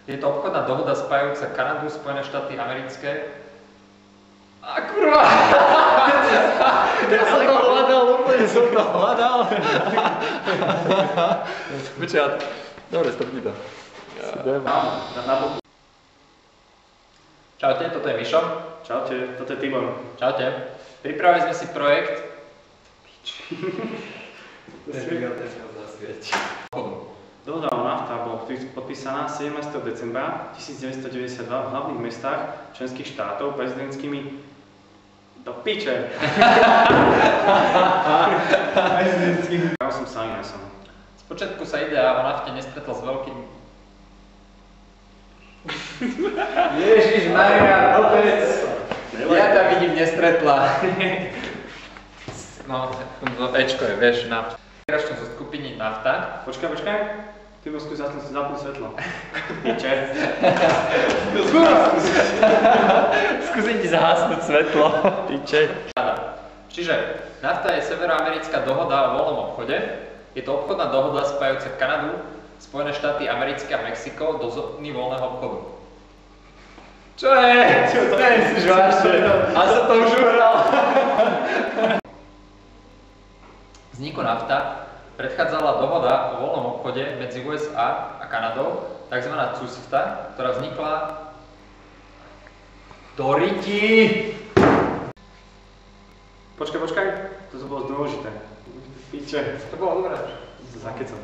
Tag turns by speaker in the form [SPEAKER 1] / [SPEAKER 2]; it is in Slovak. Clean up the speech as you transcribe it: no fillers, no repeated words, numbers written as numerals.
[SPEAKER 1] Je to obchodná dohoda spájajúca Kanadu, Spojené štáty americké. A kurva!
[SPEAKER 2] Ja som to hľadal, úplne som to hľadal. Počkaj, dobre, stopni to.
[SPEAKER 1] Čaute, toto je Mišo.
[SPEAKER 3] Čaute, toto je Tibor.
[SPEAKER 1] Čaute. Pripravili sme si projekt.
[SPEAKER 3] Dohoda o NAFTA bola podpísaná 17. decembra 1992 v hlavných mestách členských štátov prezidentskými do piče. Ja som sám, ja som.
[SPEAKER 1] Spočiatku sa idea o nafte nestretla s veľkým... Ježišmaria, opäť! Ja tam vidím nestretla. No, to Ečko je, vieš, nafta. Vyračne zo skupiny nafta.
[SPEAKER 3] Počkaj. Ty bol skús zapnúť svetlo. Piče.
[SPEAKER 2] Skúsim ti zahasnúť svetlo. Piče.
[SPEAKER 1] Čiže nafta je severoamerická dohoda o voľnom obchode. Je to obchodná dohoda spájajúca Kanadu, Spojené štáty americké a Mexiko do zóny voľného obchodu. Čo je? Ten si žvášne. A sa to už uhral. Vzniku nafta predchádzala dohoda o voľnom obchode medzi USA a Kanadou, tzv. CUSFTA, ktorá vznikla do riti.
[SPEAKER 3] Počkaj, toto bolo dôležité. Piče.
[SPEAKER 1] To bolo dobré.
[SPEAKER 3] Zakecam.